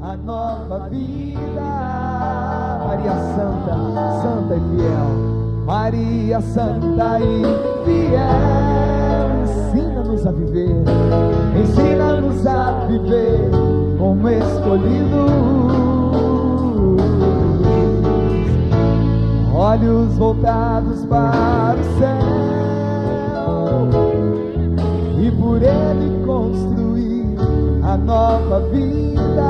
a nova vida. Maria Santa, Santa e fiel, Maria Santa e fiel, ensina-nos a viver, ensina-nos a viver como escolhidos, olhos voltados para o céu, e por ele construir a nova vida,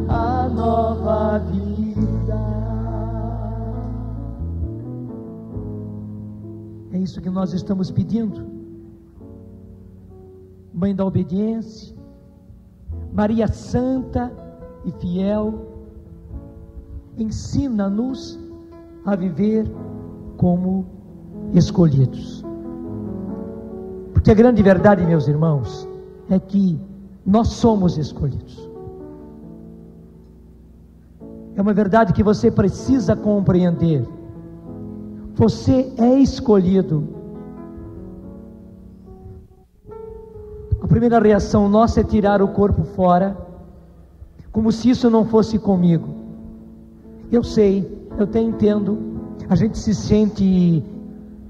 a nova vida. É isso que nós estamos pedindo. Mãe da obediência, Maria Santa e fiel, ensina-nos a viver como escolhidos. Porque a grande verdade, meus irmãos, é que nós somos escolhidos. É uma verdade que você precisa compreender. Você é escolhido. A primeira reação nossa é tirar o corpo fora, como se isso não fosse comigo. Eu sei, eu até entendo, a gente se sente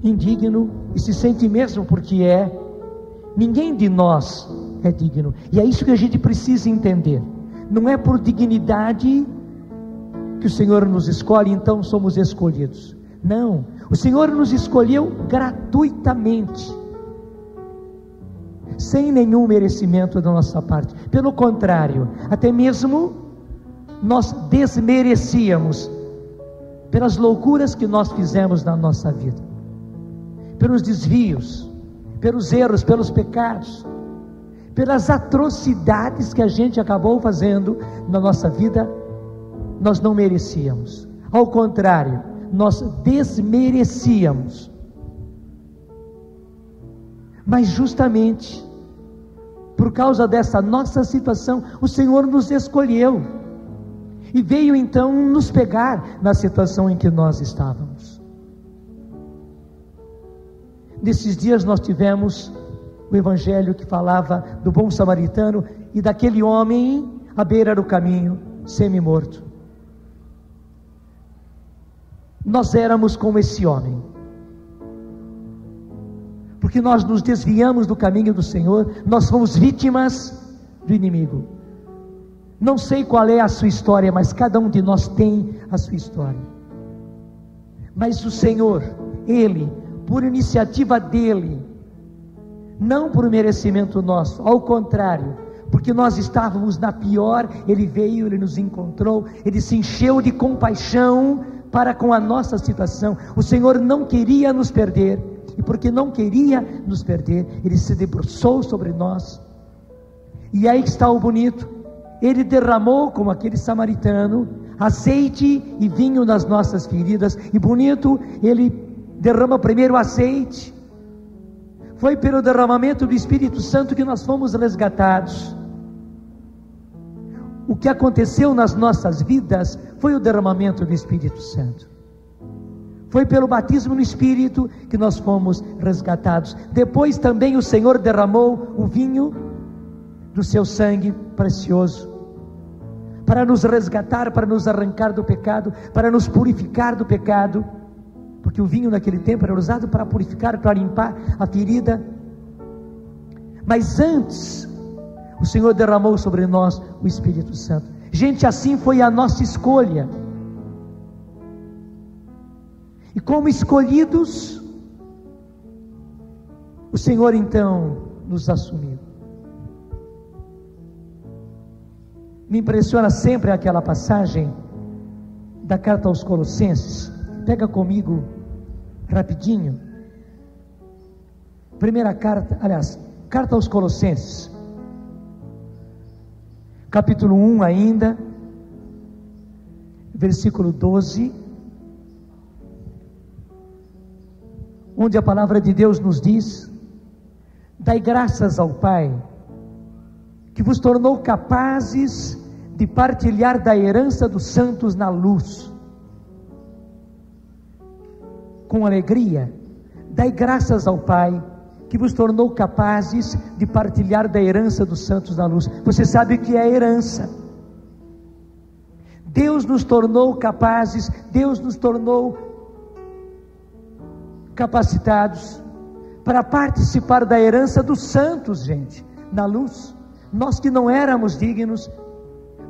indigno, e se sente mesmo porque é. Ninguém de nós é digno, e é isso que a gente precisa entender. Não é por dignidade que o Senhor nos escolhe, então somos escolhidos. Não, o Senhor nos escolheu gratuitamente, sem nenhum merecimento da nossa parte. Pelo contrário, até mesmo nós desmerecíamos, pelas loucuras que nós fizemos na nossa vida, pelos desvios, pelos erros, pelos pecados, pelas atrocidades que a gente acabou fazendo na nossa vida. Nós não merecíamos, ao contrário, nós desmerecíamos. Mas justamente por causa dessa nossa situação, o Senhor nos escolheu e veio então nos pegar na situação em que nós estávamos. Nesses dias nós tivemos o evangelho que falava do bom samaritano e daquele homem à beira do caminho, semi-morto. Nós éramos como esse homem, porque nós nos desviamos do caminho do Senhor, nós fomos vítimas do inimigo. Não sei qual é a sua história, mas cada um de nós tem a sua história. Mas o Senhor, Ele, por iniciativa dEle, não por merecimento nosso, ao contrário, porque nós estávamos na pior, Ele veio, Ele nos encontrou, Ele se encheu de compaixão para com a nossa situação. O Senhor não queria nos perder, e porque não queria nos perder, Ele se debruçou sobre nós. E aí está o bonito, Ele derramou, como aquele samaritano, azeite e vinho nas nossas feridas. E bonito, Ele derrama primeiro azeite. Foi pelo derramamento do Espírito Santo que nós fomos resgatados. O que aconteceu nas nossas vidas foi o derramamento do Espírito Santo. Foi pelo batismo no Espírito que nós fomos resgatados. Depois também o Senhor derramou o vinho do seu sangue precioso, para nos resgatar, para nos arrancar do pecado, para nos purificar do pecado, porque o vinho naquele tempo era usado para purificar, para limpar a ferida. Mas antes, o Senhor derramou sobre nós o Espírito Santo. Gente, assim foi a nossa escolha. E como escolhidos, o Senhor então nos assumiu. Me impressiona sempre aquela passagem da carta aos Colossenses. Pega comigo rapidinho. Primeira carta, aliás, carta aos Colossenses, capítulo 1 ainda, versículo 12, onde a palavra de Deus nos diz: dai graças ao Pai, que vos tornou capazes de partilhar da herança dos santos na luz. Com alegria, dai graças ao Pai, que vos tornou capazes de partilhar da herança dos santos na luz. Você sabe o que é herança? Deus nos tornou capazes, Deus nos tornou capacitados para participar da herança dos santos, gente, na luz. Nós que não éramos dignos.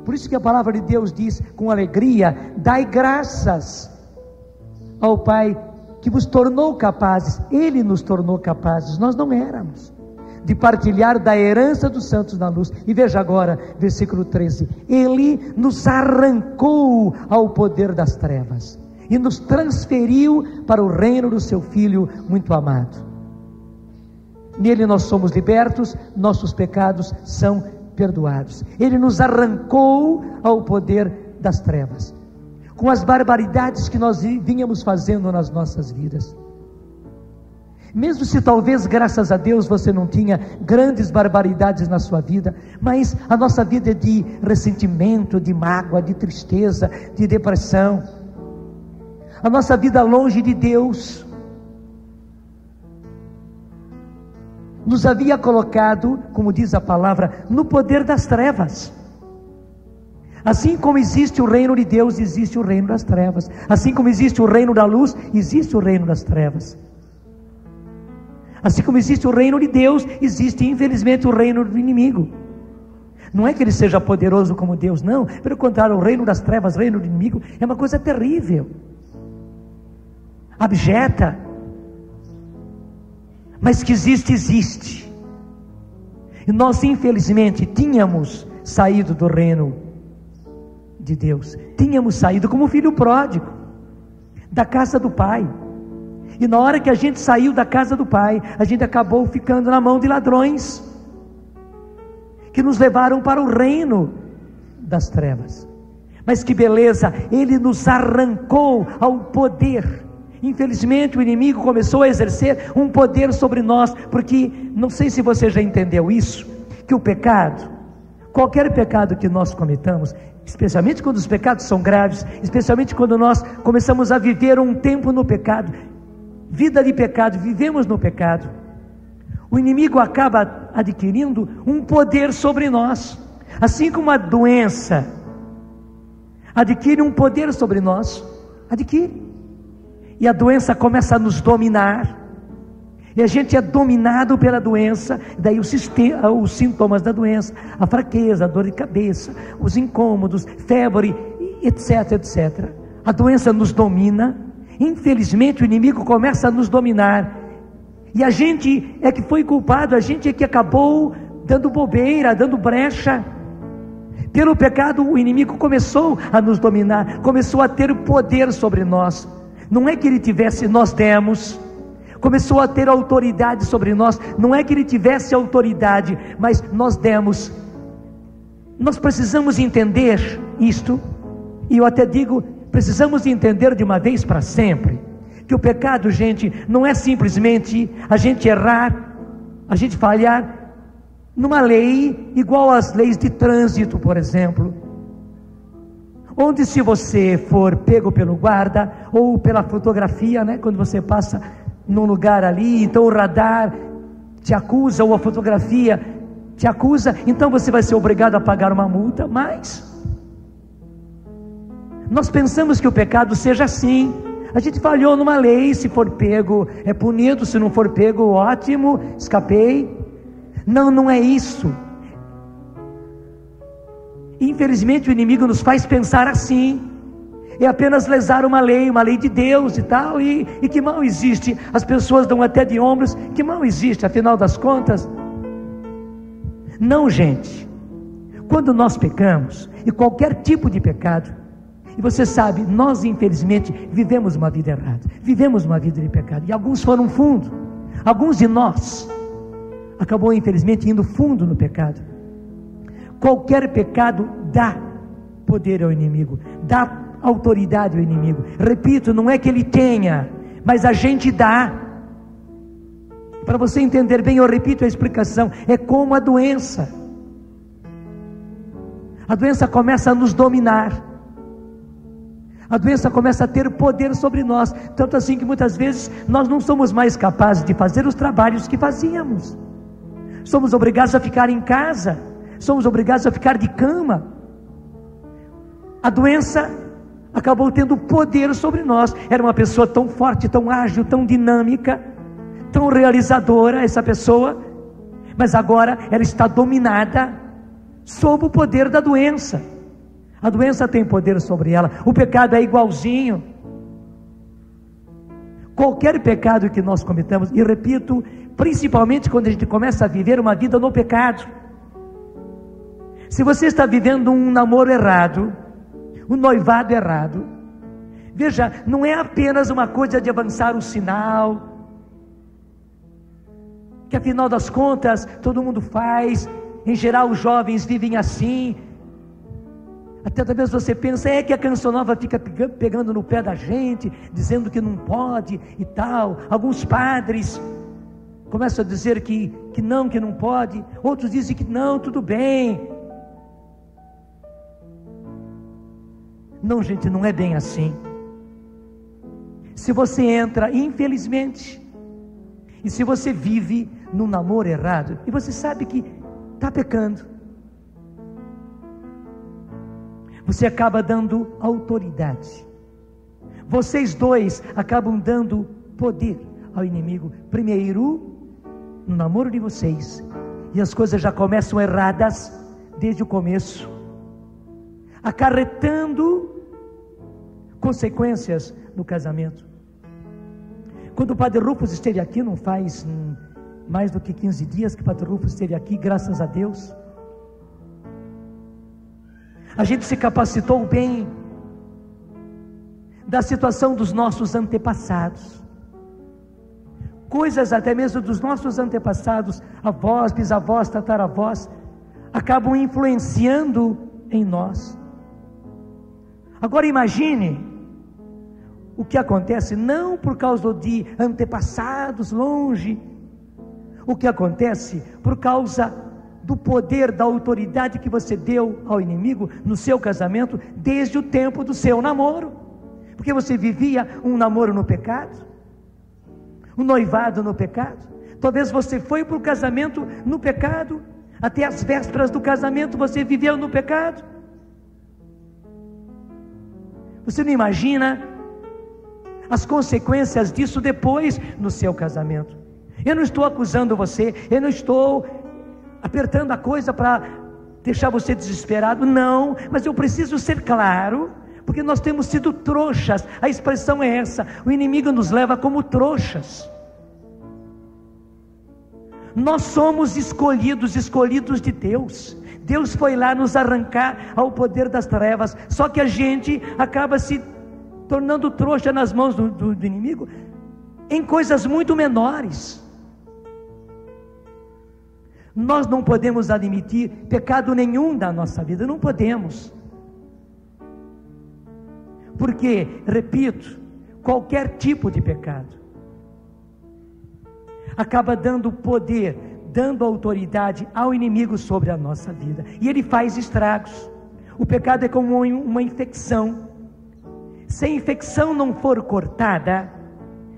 Por isso que a palavra de Deus diz com alegria: dai graças ao Pai que vos tornou capazes. Ele nos tornou capazes, nós não éramos, de partilhar da herança dos santos na luz. E veja agora, versículo 13: Ele nos arrancou ao poder das trevas e nos transferiu para o reino do seu Filho muito amado. Nele nós somos libertos, nossos pecados são perdoados. Ele nos arrancou ao poder das trevas, com as barbaridades que nós vínhamos fazendo nas nossas vidas. Mesmo se talvez, graças a Deus, você não tinha grandes barbaridades na sua vida, mas a nossa vida é de ressentimento, de mágoa, de tristeza, de depressão. A nossa vida longe de Deus nos havia colocado, como diz a palavra, no poder das trevas. Assim como existe o reino de Deus, existe o reino das trevas. Assim como existe o reino da luz, existe o reino das trevas. Assim como existe o reino de Deus, existe infelizmente o reino do inimigo. Não é que ele seja poderoso como Deus, não. Pelo contrário, o reino das trevas, o reino do inimigo, é uma coisa terrível, abjeta, mas que existe, existe. E nós infelizmente tínhamos saído do reino de Deus, tínhamos saído como filho pródigo da casa do Pai. E na hora que a gente saiu da casa do Pai, a gente acabou ficando na mão de ladrões, que nos levaram para o reino das trevas. Mas que beleza, Ele nos arrancou ao poder. Infelizmente o inimigo começou a exercer um poder sobre nós, porque, não sei se você já entendeu isso, que o pecado, qualquer pecado que nós cometamos, especialmente quando os pecados são graves, especialmente quando nós começamos a viver um tempo no pecado, vida de pecado, vivemos no pecado, o inimigo acaba adquirindo um poder sobre nós. Assim como a doença adquire um poder sobre nós, adquire, e a doença começa a nos dominar, e a gente é dominado pela doença. Daí os sintomas da doença, a fraqueza, a dor de cabeça, os incômodos, febre, etc, etc. A doença nos domina. Infelizmente o inimigo começa a nos dominar, e a gente é que foi culpado, a gente é que acabou dando bobeira, dando brecha. Pelo pecado o inimigo começou a nos dominar, começou a ter poder sobre nós. Não é que ele tivesse, nós demos. Começou a ter autoridade sobre nós. Não é que ele tivesse autoridade, mas nós demos. Nós precisamos entender isto, e eu até digo, precisamos entender de uma vez para sempre, que o pecado, gente, não é simplesmente a gente errar, a gente falhar numa lei igual às leis de trânsito, por exemplo, onde se você for pego pelo guarda, ou pela fotografia, né, quando você passa num lugar ali, então o radar te acusa, ou a fotografia te acusa, então você vai ser obrigado a pagar uma multa. Mas nós pensamos que o pecado seja assim, a gente falhou numa lei, se for pego é punido, se não for pego, ótimo, escapei. Não, não é isso. Infelizmente o inimigo nos faz pensar assim, é apenas lesar uma lei de Deus e tal, e que mal existe. As pessoas dão até de ombros, que mal existe, afinal das contas. Não, gente, quando nós pecamos, e qualquer tipo de pecado, e você sabe, nós infelizmente vivemos uma vida errada, vivemos uma vida de pecado, e alguns foram fundo, alguns de nós acabou infelizmente indo fundo no pecado. Qualquer pecado dá poder ao inimigo, dá autoridade ao inimigo. Repito, não é que ele tenha, mas a gente dá. Para você entender bem, eu repito a explicação, é como a doença. A doença começa a nos dominar, a doença começa a ter poder sobre nós, tanto assim que muitas vezes nós não somos mais capazes de fazer os trabalhos que fazíamos. Somos obrigados a ficar em casa, somos obrigados a ficar de cama. A doença acabou tendo poder sobre nós. Era uma pessoa tão forte, tão ágil, tão dinâmica, tão realizadora, essa pessoa, mas agora ela está dominada sob o poder da doença. A doença tem poder sobre ela. O pecado é igualzinho. Qualquer pecado que nós cometamos, e repito, principalmente quando a gente começa a viver uma vida no pecado. Se você está vivendo um namoro errado, um noivado errado, veja, não é apenas uma coisa de avançar o sinal, que afinal das contas todo mundo faz, em geral os jovens vivem assim. Até talvez você pense, é que a canção nova fica pegando no pé da gente, dizendo que não pode e tal. Alguns padres começam a dizer que não pode. Outros dizem que não, tudo bem. Não, gente, não é bem assim. Se você entra, infelizmente, e se você vive num namoro errado, e você sabe que está pecando, você acaba dando autoridade. Vocês dois acabam dando poder ao inimigo. Primeiro, no namoro de vocês. E as coisas já começam erradas desde o começo, acarretando consequências no casamento. Quando o Padre Rufus esteve aqui, não faz mais do que 15 dias que o Padre Rufus esteve aqui, graças a Deus, a gente se capacitou bem da situação dos nossos antepassados, coisas até mesmo dos nossos antepassados, avós, bisavós, tataravós, acabam influenciando em nós. Agora imagine o que acontece, não por causa de antepassados longe, o que acontece por causa do poder, da autoridade que você deu ao inimigo no seu casamento, desde o tempo do seu namoro, porque você vivia um namoro no pecado, um noivado no pecado. Talvez você foi para o casamento no pecado, até as vésperas do casamento você viveu no pecado. Você não imagina as consequências disso depois no seu casamento. Eu não estou acusando você, eu não estou apertando a coisa para deixar você desesperado, não, mas eu preciso ser claro, porque nós temos sido trouxas, a expressão é essa, o inimigo nos leva como trouxas. Nós somos escolhidos de Deus. Deus foi lá nos arrancar ao poder das trevas, só que a gente acaba se tornando trouxa nas mãos do inimigo, em coisas muito menores. Nós não podemos admitir pecado nenhum da nossa vida, não podemos, porque, repito, qualquer tipo de pecado acaba dando poder, dando autoridade ao inimigo sobre a nossa vida, e ele faz estragos. O pecado é como uma infecção. Se a infecção não for cortada,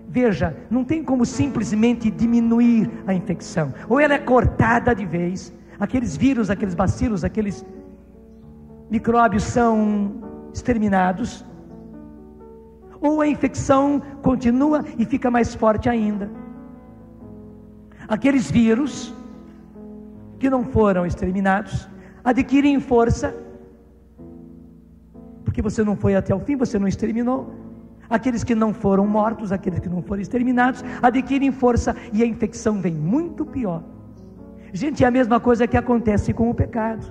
veja, não tem como simplesmente diminuir a infecção, ou ela é cortada de vez, aqueles vírus, aqueles bacilos, aqueles micróbios são exterminados, ou a infecção continua e fica mais forte ainda. Aqueles vírus que não foram exterminados adquirem força, porque você não foi até o fim, você não exterminou. Aqueles que não foram mortos, aqueles que não foram exterminados, adquirem força e a infecção vem muito pior. Gente, é a mesma coisa que acontece com o pecado.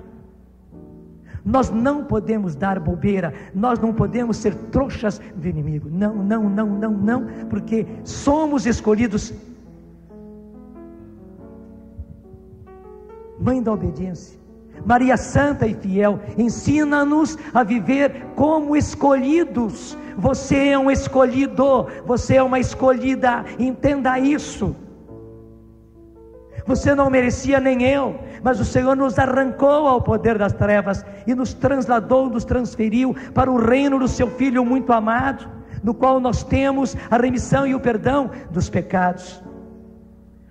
Nós não podemos dar bobeira, nós não podemos ser trouxas do inimigo. Não, porque somos escolhidos. Mãe da obediência, Maria Santa e fiel, ensina-nos a viver como escolhidos. Você é um escolhido, você é uma escolhida, entenda isso. Você não merecia nem eu, mas o Senhor nos arrancou ao poder das trevas e nos trasladou, nos transferiu para o reino do seu Filho muito amado, no qual nós temos a remissão e o perdão dos pecados.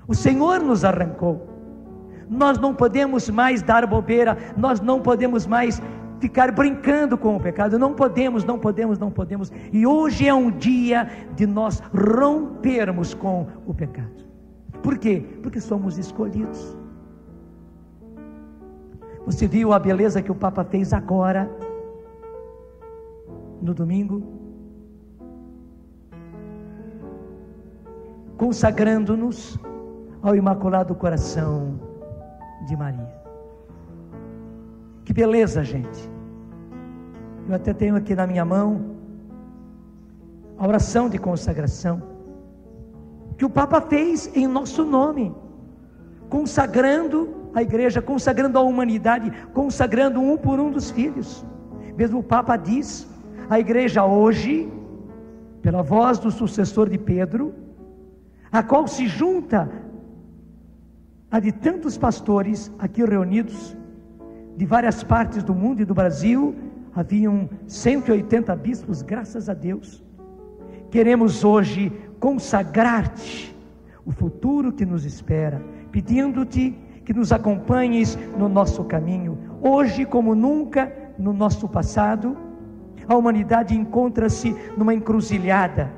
O Senhor nos arrancou. Nós não podemos mais dar bobeira, nós não podemos mais ficar brincando com o pecado. Não podemos. E hoje é um dia de nós rompermos com o pecado. Por quê? Porque somos escolhidos. Você viu a beleza que o Papa fez agora, no domingo? Consagrando-nos ao Imaculado Coração de Maria. Que beleza, gente. Eu até tenho aqui na minha mão a oração de consagração que o Papa fez em nosso nome, consagrando a igreja, consagrando a humanidade, consagrando um por um dos filhos. Mesmo o Papa diz: a igreja hoje, pela voz do sucessor de Pedro, a qual se junta a de tantos pastores aqui reunidos, de várias partes do mundo e do Brasil, haviam 180 bispos, graças a Deus. Queremos hoje consagrar-te o futuro que nos espera, pedindo-te que nos acompanhes no nosso caminho. Hoje, como nunca no nosso passado, a humanidade encontra-se numa encruzilhada.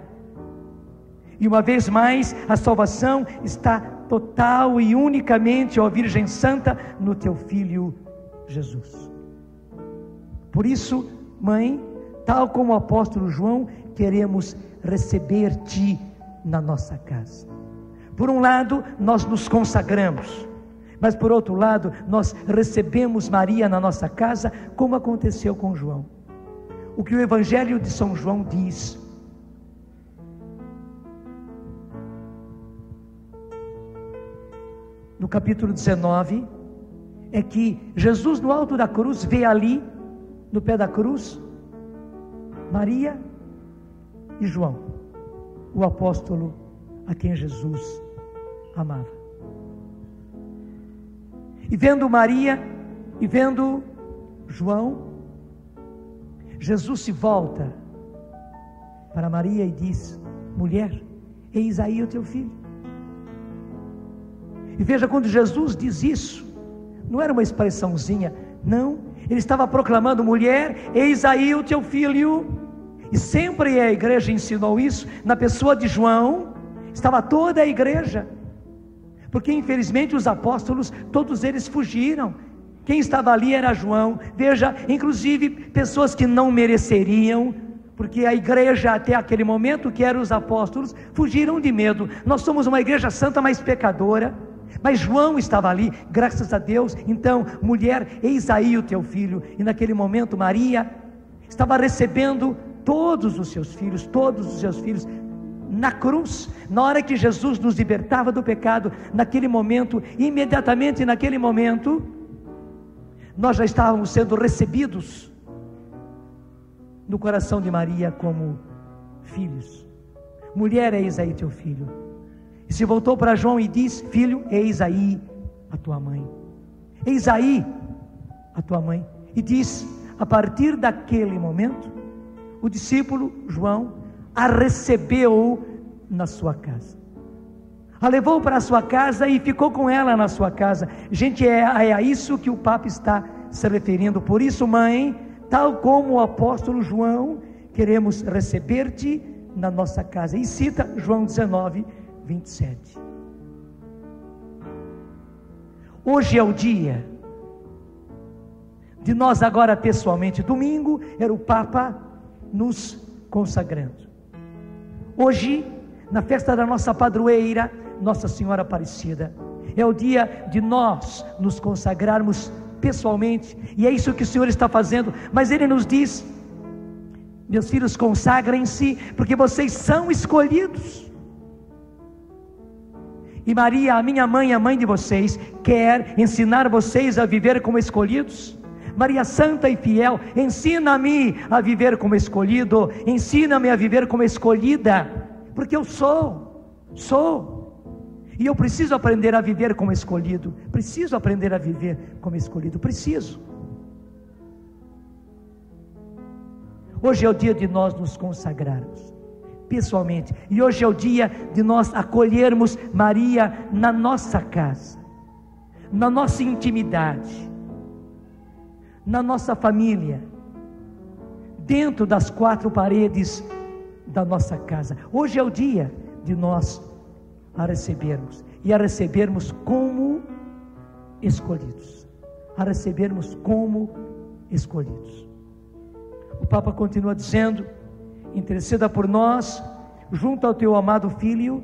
E uma vez mais, a salvação está total e unicamente, ó Virgem Santa, no teu Filho Jesus. Por isso, Mãe, tal como o apóstolo João, queremos receber-te na nossa casa. Por um lado, nós nos consagramos, mas por outro lado, nós recebemos Maria na nossa casa, como aconteceu com João. O que o Evangelho de São João diz: no capítulo 19, é que Jesus no alto da cruz vê ali, no pé da cruz, Maria e João, o apóstolo a quem Jesus amava. E vendo Maria e vendo João, Jesus se volta para Maria e diz: mulher, eis aí o teu filho. E veja, quando Jesus diz isso, não era uma expressãozinha, não, ele estava proclamando: mulher, eis aí o teu filho. E sempre a igreja ensinou isso, na pessoa de João, estava toda a igreja, porque infelizmente os apóstolos, todos eles fugiram. Quem estava ali era João. Veja, inclusive pessoas que não mereceriam, porque a igreja até aquele momento, que eram os apóstolos, fugiram de medo. Nós somos uma igreja santa, mas pecadora. Mas João estava ali, graças a Deus. Então, mulher, eis aí o teu filho. E naquele momento Maria estava recebendo todos os seus filhos na cruz. Na hora que Jesus nos libertava do pecado, naquele momento, imediatamente naquele momento, nós já estávamos sendo recebidos no coração de Maria como filhos. Mulher, eis aí teu filho. E se voltou para João e diz: filho, eis aí a tua mãe. Eis aí a tua mãe. E diz: a partir daquele momento, o discípulo João a recebeu na sua casa, a levou para a sua casa e ficou com ela na sua casa. Gente, é a isso que o Papa está se referindo. Por isso, mãe, tal como o apóstolo João, queremos receber-te na nossa casa. E cita João 19, 27. Hoje é o dia de nós agora pessoalmente. Domingo era o Papa nos consagrando. Hoje, na festa da nossa padroeira, Nossa Senhora Aparecida, é o dia de nós nos consagrarmos pessoalmente, e é isso que o Senhor está fazendo. Mas Ele nos diz: meus filhos, consagrem-se, porque vocês são escolhidos. E Maria, a minha mãe, a mãe de vocês, quer ensinar vocês a viver como escolhidos. Maria Santa e fiel, ensina-me a viver como escolhido, ensina-me a viver como escolhida, porque eu sou, e eu preciso aprender a viver como escolhido, preciso aprender a viver como escolhido, preciso. Hoje é o dia de nós nos consagrarmos pessoalmente, e hoje é o dia de nós acolhermos Maria na nossa casa, na nossa intimidade, na nossa família, dentro das quatro paredes da nossa casa. Hoje é o dia de nós a recebermos, e a recebermos como escolhidos, a recebermos como escolhidos. O Papa continua dizendo: interceda por nós, junto ao teu amado Filho,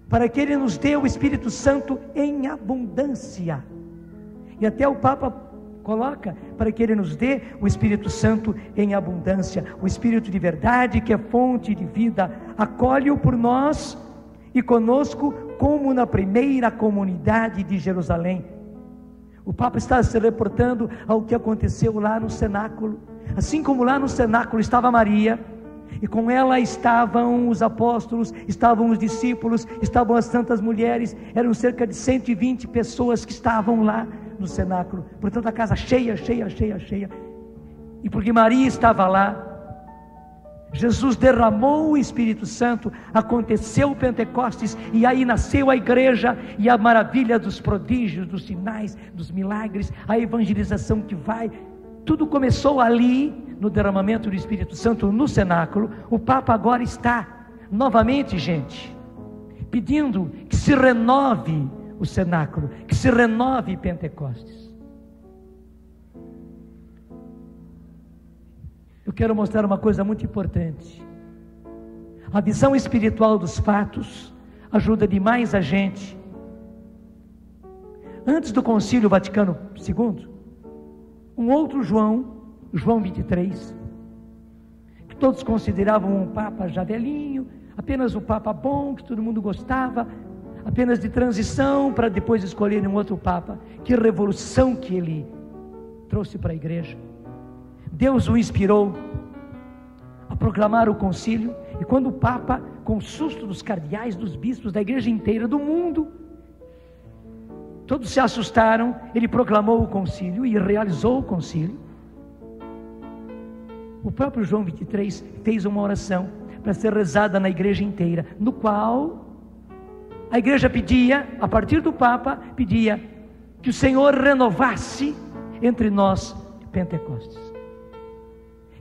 para que Ele nos dê o Espírito Santo em abundância. E até o Papa coloca, para que Ele nos dê o Espírito Santo em abundância, o Espírito de verdade, que é fonte de vida. Acolhe-o por nós e conosco, como na primeira comunidade de Jerusalém. O Papa está se reportando ao que aconteceu lá no cenáculo. Assim como lá no cenáculo estava Maria, e com ela estavam os apóstolos, estavam os discípulos, estavam as santas mulheres, eram cerca de 120 pessoas que estavam lá no cenáculo. Portanto, a casa cheia, cheia, cheia, cheia. E porque Maria estava lá, Jesus derramou o Espírito Santo, aconteceu o Pentecostes, e aí nasceu a igreja, e a maravilha dos prodígios, dos sinais, dos milagres, a evangelização que vai, tudo começou ali, no derramamento do Espírito Santo no cenáculo. O Papa agora está, novamente, gente, pedindo que se renove o cenáculo, que se renove Pentecostes. Eu quero mostrar uma coisa muito importante. A visão espiritual dos fatos ajuda demais a gente. Antes do Concílio Vaticano II, um outro João 23, que todos consideravam um Papa já velhinho, apenas um Papa bom, que todo mundo gostava, apenas de transição, para depois escolherem um outro Papa. Que revolução que ele trouxe para a igreja. Deus o inspirou a proclamar o concílio, e quando o Papa, com o susto dos cardeais, dos bispos, da igreja inteira, do mundo, todos se assustaram, ele proclamou o concílio e realizou o concílio. O próprio João 23 fez uma oração para ser rezada na igreja inteira, no qual a igreja pedia, a partir do Papa, pedia que o Senhor renovasse entre nós Pentecostes,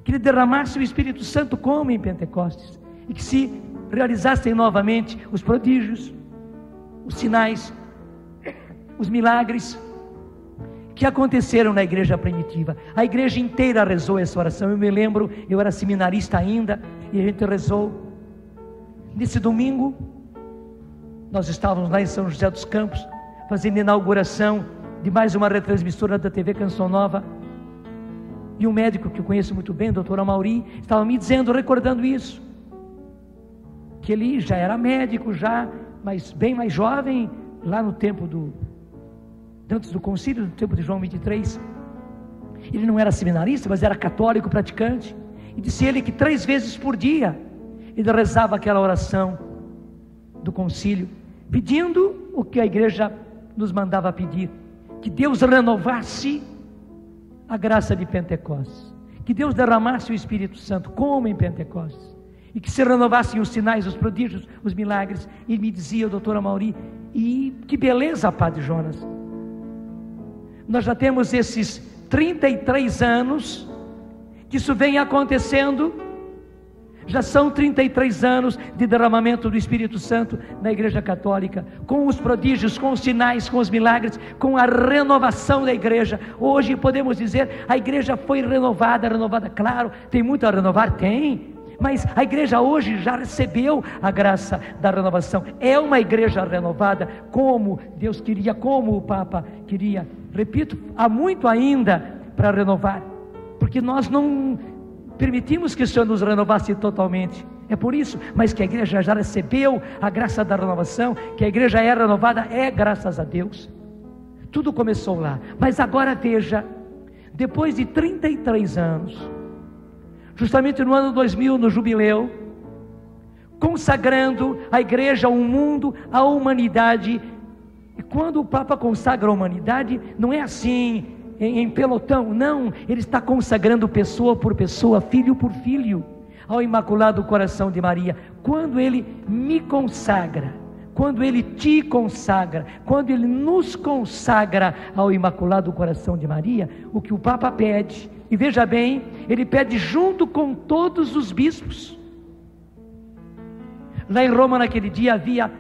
que Ele derramasse o Espírito Santo como em Pentecostes, e que se realizassem novamente os prodígios, os sinais, os milagres que aconteceram na igreja primitiva. A igreja inteira rezou essa oração. Eu me lembro, eu era seminarista ainda, e a gente rezou. Nesse domingo, nós estávamos lá em São José dos Campos, fazendo a inauguração de mais uma retransmissora da TV Canção Nova, e um médico que eu conheço muito bem, o doutor Amauri, estava me dizendo, recordando isso, que ele já era médico, mas bem mais jovem, lá no tempo antes do concílio, no tempo de João 23, ele não era seminarista, mas era católico praticante, e disse ele que 3 vezes por dia, ele rezava aquela oração do concílio, pedindo o que a igreja nos mandava pedir, que Deus renovasse a graça de Pentecostes, que Deus derramasse o Espírito Santo, como em Pentecostes, e que se renovassem os sinais, os prodígios, os milagres. E me dizia o doutor Amauri, e que beleza, Padre Jonas, nós já temos esses 33 anos que isso vem acontecendo, já são 33 anos de derramamento do Espírito Santo na igreja católica, com os prodígios, com os sinais, com os milagres, com a renovação da igreja. Hoje podemos dizer, a igreja foi renovada, claro, tem muito a renovar, tem, mas a igreja hoje já recebeu a graça da renovação, é uma igreja renovada, como Deus queria, como o Papa queria. Repito, há muito ainda para renovar, porque nós não permitimos que o Senhor nos renovasse totalmente, é por isso, mas que a igreja já recebeu a graça da renovação, que a igreja é renovada, é graças a Deus. Tudo começou lá, mas agora veja, depois de 33 anos, justamente no ano 2000, no jubileu, consagrando a igreja, o mundo, a humanidade. E quando o Papa consagra a humanidade, não é assim, em pelotão, não, ele está consagrando pessoa por pessoa, filho por filho, ao Imaculado Coração de Maria. Quando ele me consagra quando Ele te consagra, quando Ele nos consagra ao Imaculado Coração de Maria, o que o Papa pede, e veja bem, ele pede junto com todos os bispos. Lá em Roma naquele dia havia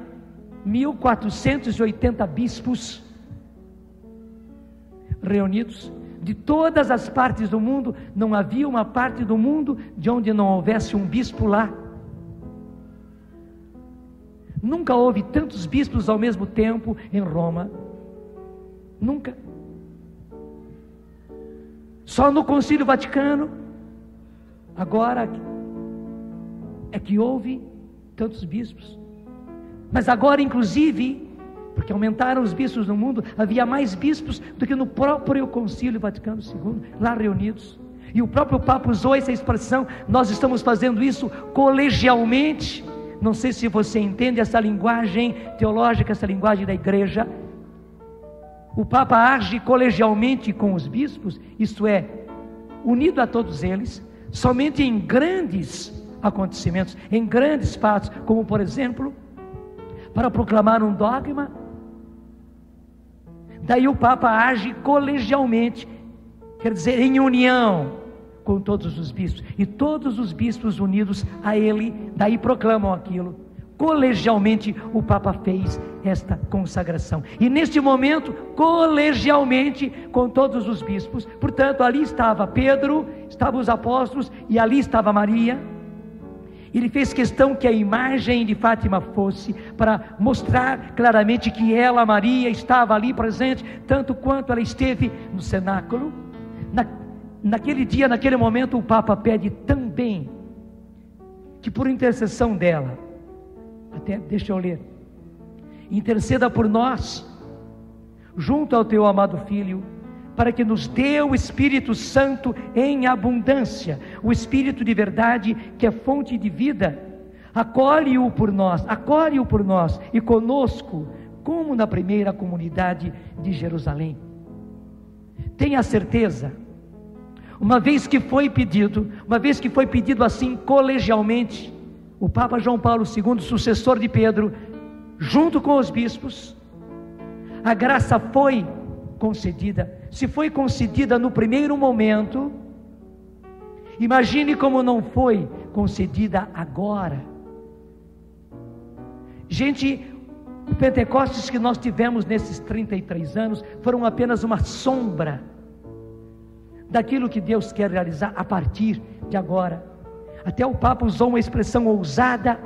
1480 bispos reunidos, de todas as partes do mundo. Não havia uma parte do mundo de onde não houvesse um bispo lá. Nunca houve tantos bispos ao mesmo tempo em Roma, nunca. Só no Concílio Vaticano agora é que houve tantos bispos. Mas agora, inclusive, porque aumentaram os bispos no mundo, havia mais bispos do que no próprio Concílio Vaticano II, lá reunidos. E o próprio Papa usou essa expressão: nós estamos fazendo isso colegialmente. Não sei se você entende essa linguagem teológica, essa linguagem da igreja. O Papa age colegialmente com os bispos, isto é, unido a todos eles, somente em grandes acontecimentos, em grandes fatos, como por exemplo, para proclamar um dogma. Daí o Papa age colegialmente, quer dizer, em união com todos os bispos, e todos os bispos unidos a ele, daí proclamam aquilo. Colegialmente o Papa fez esta consagração, e neste momento, colegialmente com todos os bispos, portanto ali estava Pedro, estavam os apóstolos, e ali estava Maria. Ele fez questão que a imagem de Fátima fosse para mostrar claramente que ela, Maria, estava ali presente, tanto quanto ela esteve no cenáculo. Naquele dia, naquele momento, o Papa pede também que por intercessão dela, até deixa eu ler, interceda por nós, junto ao teu amado Filho, para que nos dê o Espírito Santo em abundância, o Espírito de verdade que é fonte de vida. Acolhe-o por nós e conosco, como na primeira comunidade de Jerusalém. Tenha certeza, uma vez que foi pedido assim colegialmente, o Papa João Paulo II, sucessor de Pedro, junto com os bispos, a graça foi concedida. Se foi concedida no primeiro momento, imagine como não foi concedida agora. Gente, o Pentecostes que nós tivemos nesses 33 anos foram apenas uma sombra daquilo que Deus quer realizar a partir de agora. Até o Papa usou uma expressão ousada.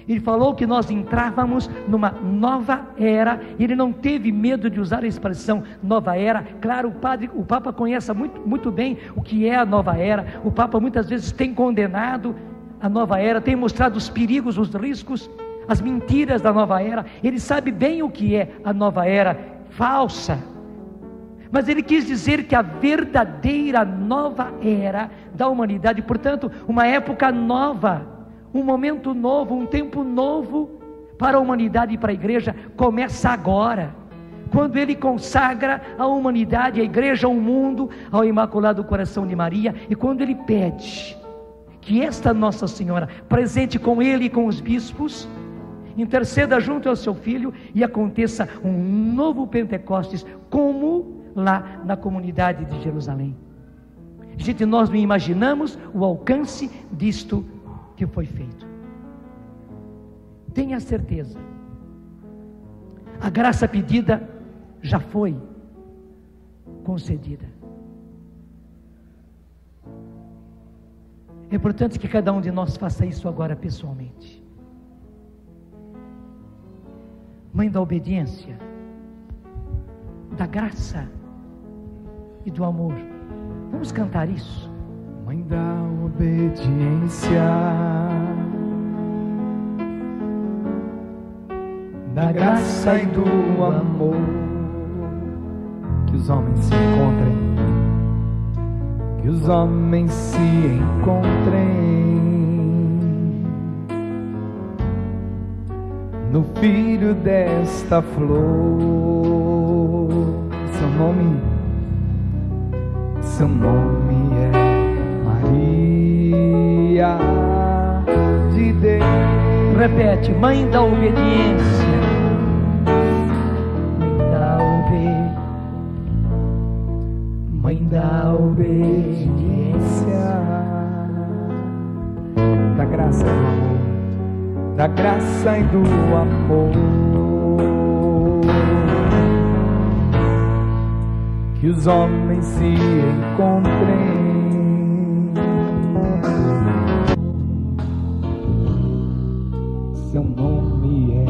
Ele falou que nós entrávamos numa nova era. Ele não teve medo de usar a expressão nova era. Claro, o Papa conhece muito bem o que é a nova era. O Papa muitas vezes tem condenado a nova era, tem mostrado os perigos, os riscos, as mentiras da nova era. Ele sabe bem o que é a nova era falsa. Mas ele quis dizer que a verdadeira nova era da humanidade, portanto, uma época nova, um momento novo, um tempo novo para a humanidade e para a igreja, começa agora, quando ele consagra a humanidade, a igreja, o mundo, ao Imaculado Coração de Maria, e quando ele pede que esta Nossa Senhora, presente com ele e com os bispos, interceda junto ao seu Filho e aconteça um novo Pentecostes, como lá na comunidade de Jerusalém. Gente, nós não imaginamos o alcance disto que foi feito. Tenha certeza, a graça pedida já foi concedida. É importante que cada um de nós faça isso agora pessoalmente. Mãe da obediência, da graça e do amor, vamos cantar isso. Mãe da obediência, da graça e do amor, que os homens se encontrem, que os homens se encontrem no filho desta flor. Seu nome é Maria de Deus. Repete, mãe da obediência. Mãe da obediência, da graça e do amor, da graça e do amor, que os homens se encontrem. Seu nome é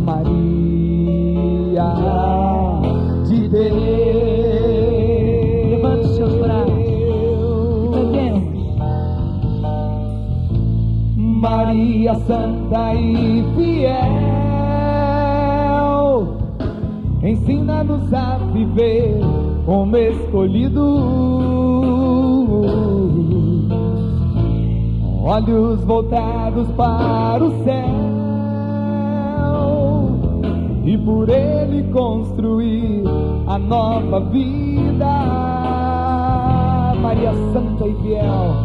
Maria de Deus. Levante seus braços e cantemos. Maria Santa e fiel, ensina-nos a viver como escolhidos, olhos voltados para o céu, e por ele construir a nova vida. Maria Santa e fiel,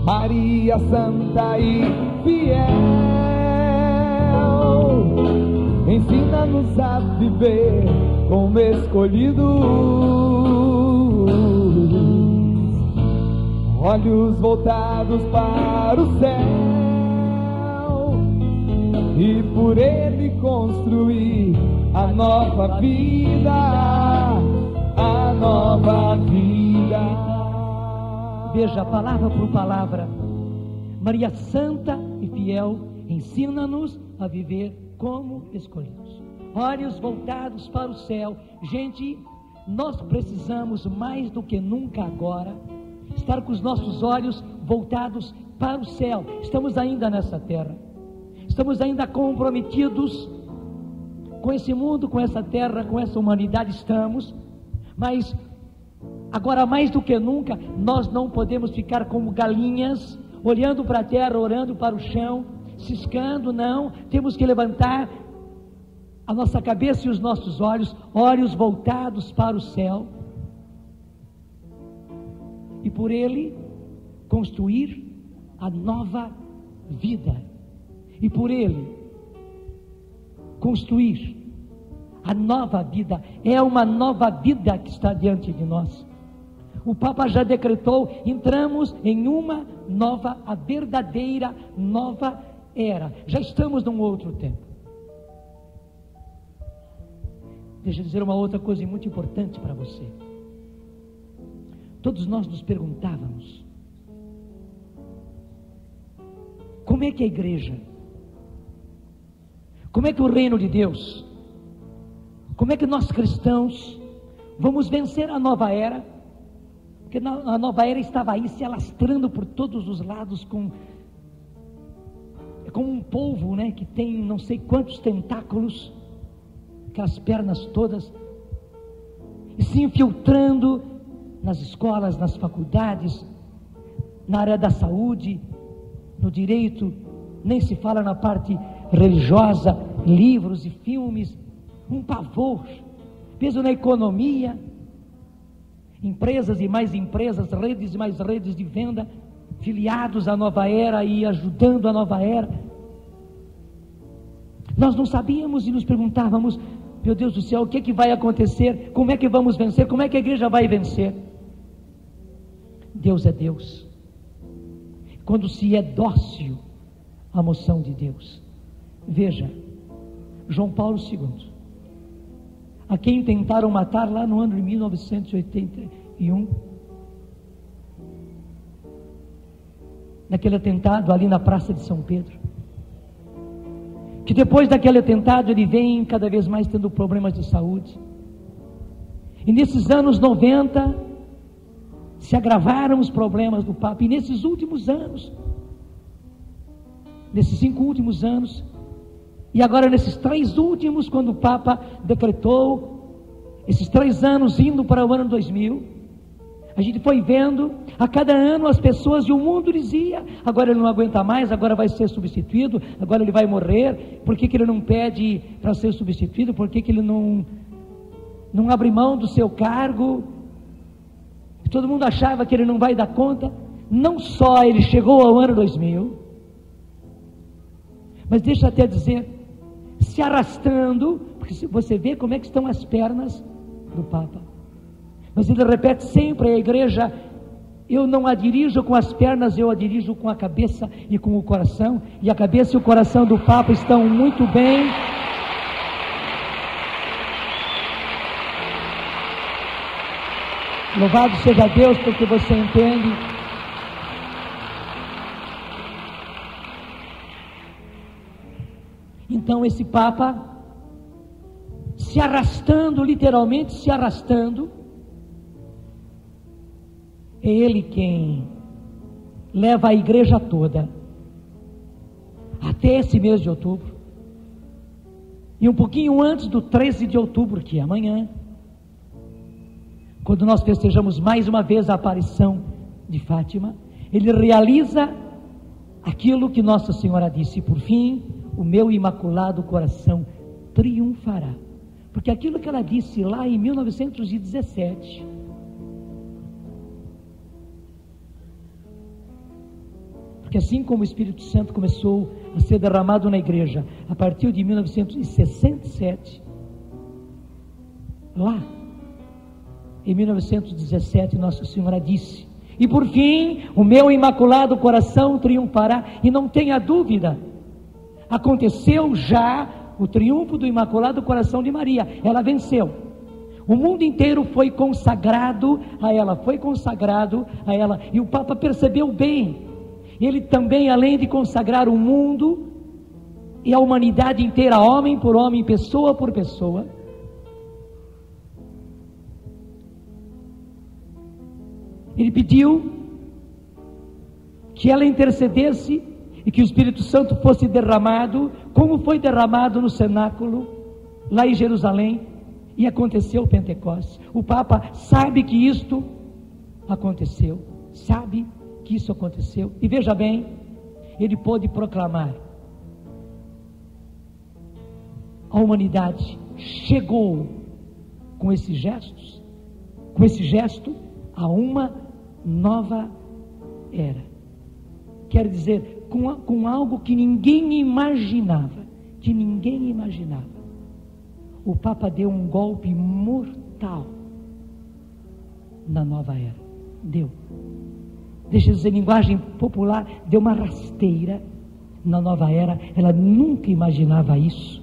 Maria Santa e fiel, ensina-nos a viver como escolhidos, olhos voltados para o céu, e por ele construir a nova vida, a nova vida. Veja, palavra por palavra. Maria Santa e fiel, ensina-nos a viver como escolhidos, olhos voltados para o céu. Gente, nós precisamos mais do que nunca agora estar com os nossos olhos voltados para o céu. Estamos ainda nessa terra, estamos ainda comprometidos com esse mundo, com essa terra, com essa humanidade, estamos, mas agora mais do que nunca nós não podemos ficar como galinhas, olhando para a terra, orando para o chão, ciscando. Não, temos que levantar a nossa cabeça e os nossos olhos, olhos voltados para o céu, e por ele construir a nova vida, e por ele construir a nova vida. É uma nova vida que está diante de nós. O Papa já decretou, entramos em uma nova, a verdadeira nova era. Já estamos num outro tempo. Deixa eu dizer uma outra coisa muito importante para você. Todos nós nos perguntávamos: como é que a igreja, como é que o reino de Deus, como é que nós cristãos vamos vencer a nova era? Porque a nova era estava aí se alastrando por todos os lados, é como um polvo, né, que tem não sei quantos tentáculos, aquelas pernas todas, e se infiltrando nas escolas, nas faculdades, na área da saúde, no direito, nem se fala na parte religiosa, livros e filmes, um pavor, peso na economia, empresas e mais empresas, redes e mais redes de venda, filiados à nova era e ajudando a nova era. Nós não sabíamos e nos perguntávamos: meu Deus do céu, o que é que vai acontecer? Como é que vamos vencer? Como é que a igreja vai vencer? Deus é Deus. Quando se é dócil à moção de Deus. Veja, João Paulo II, a quem tentaram matar lá no ano de 1981, naquele atentado ali na Praça de São Pedro, que depois daquele atentado ele vem cada vez mais tendo problemas de saúde, e nesses anos 90 se agravaram os problemas do Papa, e nesses últimos anos, nesses 5 últimos anos, e agora nesses 3 últimos, quando o Papa decretou, esses 3 anos indo para o ano 2000, a gente foi vendo, a cada ano as pessoas e o mundo dizia: agora ele não aguenta mais, agora vai ser substituído, agora ele vai morrer. Por que ele não pede para ser substituído? Por que ele não abre mão do seu cargo? Todo mundo achava que ele não vai dar conta. Não só ele chegou ao ano 2000, Mas deixa eu até dizer, se arrastando, porque você vê como é que estão as pernas do Papa. Mas ele repete sempre à igreja: eu não a dirijo com as pernas, eu a dirijo com a cabeça e com o coração. E a cabeça e o coração do Papa estão muito bem. Louvado seja Deus, porque você entende. Então esse Papa, se arrastando, literalmente se arrastando, é ele quem leva a igreja toda até esse mês de outubro, e um pouquinho antes do 13 de outubro, que é amanhã, quando nós festejamos mais uma vez a aparição de Fátima, ele realiza aquilo que Nossa Senhora disse: por fim, o meu imaculado coração triunfará. Porque aquilo que ela disse lá em 1917, porque assim como o Espírito Santo começou a ser derramado na igreja a partir de 1967, lá em 1917 Nossa Senhora disse: e por fim o meu imaculado coração triunfará. E não tenha dúvida, aconteceu já o triunfo do Imaculado Coração de Maria. Ela venceu. O mundo inteiro foi consagrado a ela, e o Papa percebeu bem. Ele também, além de consagrar o mundo e a humanidade inteira, homem por homem, pessoa por pessoa, ele pediu que ela intercedesse e que o Espírito Santo fosse derramado, como foi derramado no cenáculo, lá em Jerusalém, e aconteceu o Pentecostes. O Papa sabe que isto aconteceu, e veja bem, ele pôde proclamar: a humanidade chegou com esses gestos, a uma nova era. Quer dizer, com algo que ninguém imaginava, o Papa deu um golpe mortal na nova era. Deixa eu dizer, linguagem popular, deu uma rasteira na nova era. Ela nunca imaginava isso,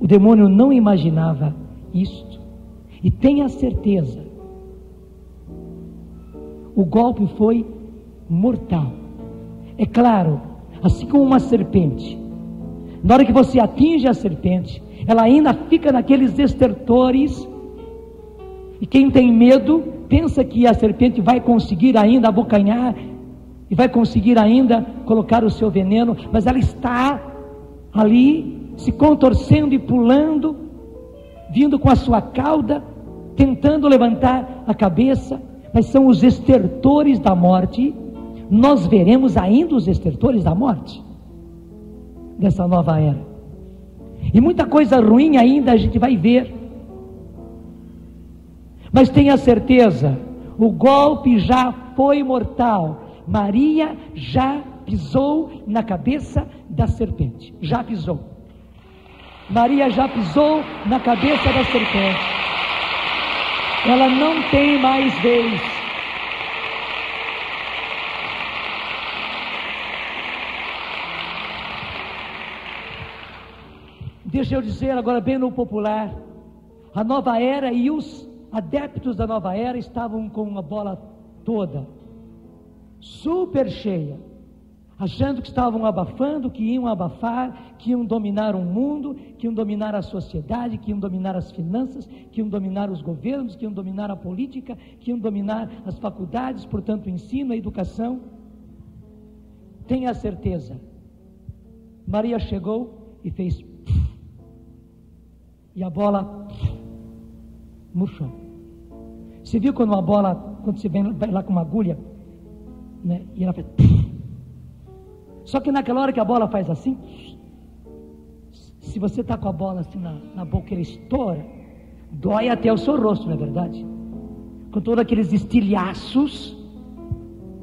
o demônio não imaginava isto, e tenha certeza, o golpe foi mortal. É claro, assim como uma serpente, na hora que você atinge a serpente, ela ainda fica naqueles estertores, e quem tem medo pensa que a serpente vai conseguir ainda abocanhar e vai conseguir ainda colocar o seu veneno, mas ela está ali se contorcendo e pulando, vindo com a sua cauda, tentando levantar a cabeça, mas são os estertores da morte. Nós veremos ainda os estertores da morte dessa nova era, e muita coisa ruim ainda a gente vai ver, mas tenha certeza, o golpe já foi mortal. Maria já pisou na cabeça da serpente, Maria já pisou na cabeça da serpente, ela não tem mais vez. Deixa eu dizer agora bem no popular, a nova era e os adeptos da nova era estavam com uma bola toda super cheia, achando que estavam abafando, que iam abafar, que iam dominar o mundo, que iam dominar a sociedade, que iam dominar as finanças, que iam dominar os governos, que iam dominar a política, que iam dominar as faculdades, portanto o ensino, a educação. Tenha certeza, Maria chegou e fez e a bola murchou. Você viu quando uma bola, quando você vai lá com uma agulha, né, e ela faz, só que naquela hora que a bola faz assim, se você está com a bola assim na boca, ela estoura, dói até o seu rosto, não é verdade? Com todos aqueles estilhaços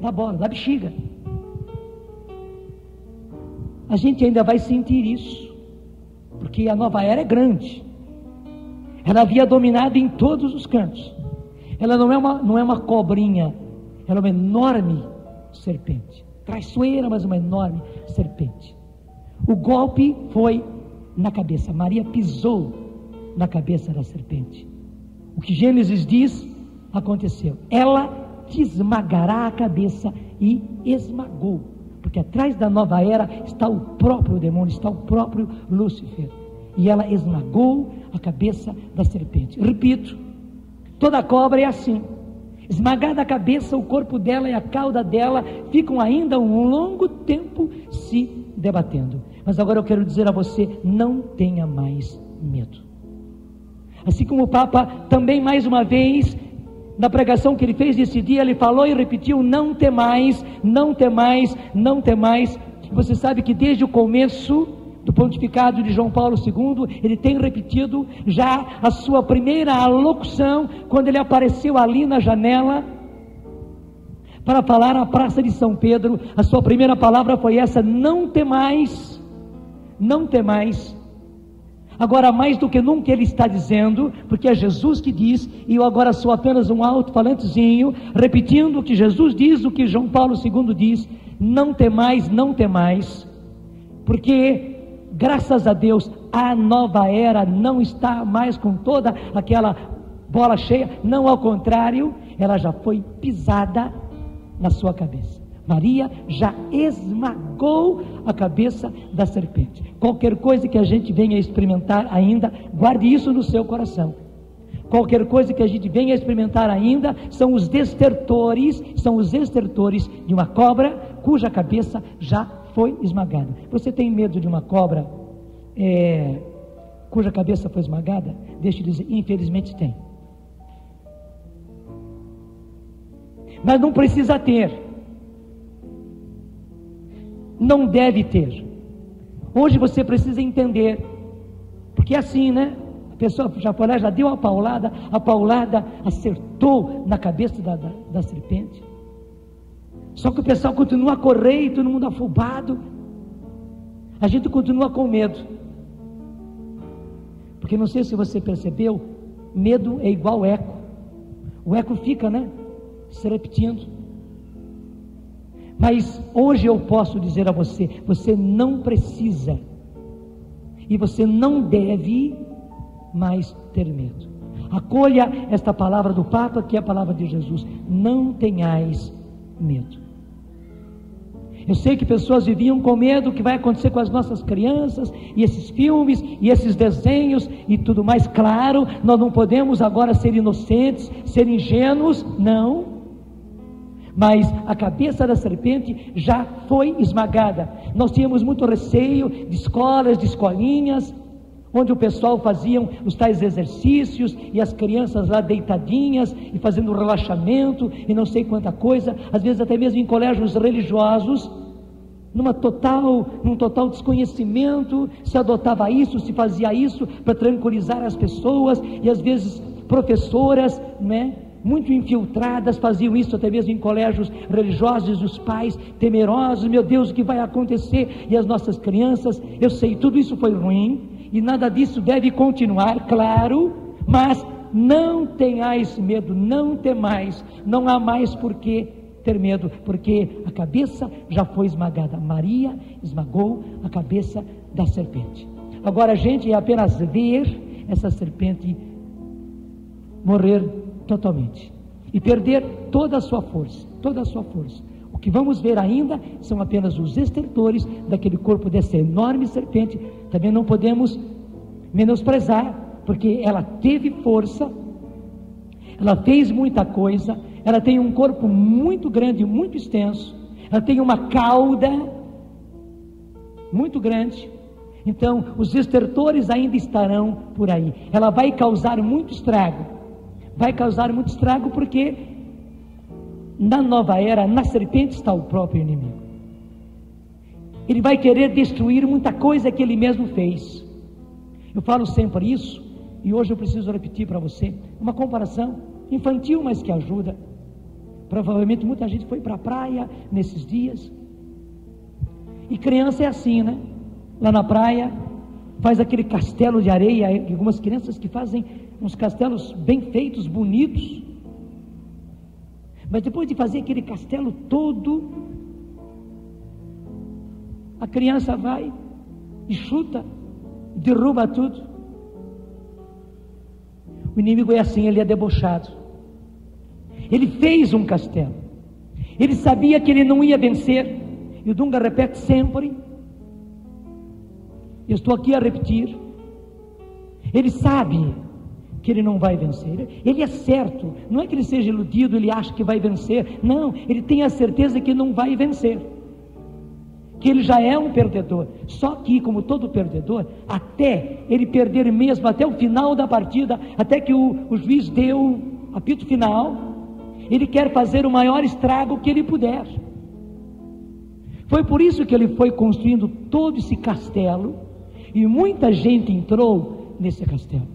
da bola, da bexiga. a gente ainda vai sentir isso, porque a nova era é grande. Ela havia dominado em todos os cantos. Ela não é uma cobrinha, ela é uma enorme serpente, traiçoeira, mas uma enorme serpente. O golpe foi na cabeça. Maria pisou na cabeça da serpente. O que Gênesis diz aconteceu. Ela te esmagará a cabeça, e esmagou, porque atrás da nova era está o próprio demônio, está o próprio Lúcifer, e ela esmagou a cabeça da serpente. Repito, toda cobra é assim, esmagada a cabeça, o corpo dela e a cauda dela ficam ainda um longo tempo se debatendo. Mas agora eu quero dizer a você, não tenha mais medo. Assim como o Papa também mais uma vez, na pregação que ele fez nesse dia, ele falou e repetiu: não temais, não temais, não temais. Você sabe que desde o começo do pontificado de João Paulo II, ele tem repetido já a sua primeira alocução, quando ele apareceu ali na janela para falar à Praça de São Pedro. A sua primeira palavra foi essa: não temais, não temais. Agora, mais do que nunca ele está dizendo, porque é Jesus que diz, e eu agora sou apenas um alto-falantezinho, repetindo o que Jesus diz, o que João Paulo II diz: não temais, não temais, porque, graças a Deus, a nova era não está mais com toda aquela bola cheia, não, ao contrário, ela já foi pisada na sua cabeça. Maria já esmagou a cabeça da serpente. Qualquer coisa que a gente venha experimentar ainda, guarde isso no seu coração. Qualquer coisa que a gente venha experimentar ainda, são os estertores de uma cobra cuja cabeça já foi esmagada. Você tem medo de uma cobra cuja cabeça foi esmagada? Deixa eu dizer, infelizmente tem. Mas não precisa ter. Não deve ter. Hoje você precisa entender, porque é assim, né? A pessoa já foi lá, já deu a paulada acertou na cabeça da serpente. Só que o pessoal continua a correr e todo mundo afobado. A gente continua com medo, porque não sei se você percebeu, medo é igual eco. O eco fica, né, se repetindo. Mas hoje eu posso dizer a você, você não precisa e você não deve mais ter medo. Acolha esta palavra do Papa, que é a palavra de Jesus: não tenhais medo. Eu sei que pessoas viviam com medo, o que vai acontecer com as nossas crianças, e esses filmes, e esses desenhos, e tudo mais. Claro, nós não podemos agora ser inocentes, ser ingênuos, não. Mas a cabeça da serpente já foi esmagada. Nós tínhamos muito receio de escolas, de escolinhas, onde o pessoal faziam os tais exercícios, e as crianças lá deitadinhas, e fazendo relaxamento, e não sei quanta coisa, às vezes até mesmo em colégios religiosos, num total desconhecimento, se adotava isso, se fazia isso para tranquilizar as pessoas, e às vezes professoras, né, muito infiltradas, faziam isso até mesmo em colégios religiosos, os pais temerosos: meu Deus, o que vai acontecer? E as nossas crianças, eu sei, tudo isso foi ruim, e nada disso deve continuar, claro, mas não tenhais medo, não temais, não há mais por que ter medo, porque a cabeça já foi esmagada. Maria esmagou a cabeça da serpente. Agora a gente é apenas ver essa serpente morrer totalmente e perder toda a sua força, toda a sua força. O que vamos ver ainda são apenas os estertores daquele corpo dessa enorme serpente. Também não podemos menosprezar, porque ela teve força, ela fez muita coisa, ela tem um corpo muito grande, muito extenso, ela tem uma cauda muito grande. Então os estertores ainda estarão por aí. Ela vai causar muito estrago. Vai causar muito estrago, porque na nova era, na serpente está o próprio inimigo. Ele vai querer destruir muita coisa que ele mesmo fez. Eu falo sempre isso, e hoje eu preciso repetir para você, uma comparação infantil, mas que ajuda. Provavelmente muita gente foi para a praia nesses dias, E criança é assim, né? Lá na praia, faz aquele castelo de areia. Algumas crianças que fazem uns castelos bem feitos, bonitos. Mas depois de fazer aquele castelo todo, a criança vai e chuta, derruba tudo. O inimigo é assim, ele é debochado. Ele fez um castelo. Ele sabia que ele não ia vencer. E o Dunga repete sempre. Eu estou aqui a repetir. Ele sabe que ele não vai vencer. Ele é certo. Não é que ele seja iludido, ele acha que vai vencer. Não, ele tem a certeza que não vai vencer. Que ele já é um perdedor. Só que, como todo perdedor, até ele perder mesmo, até o final da partida, até que o juiz deu o apito final, ele quer fazer o maior estrago que ele puder. Foi por isso que ele foi construindo todo esse castelo, e muita gente entrou nesse castelo.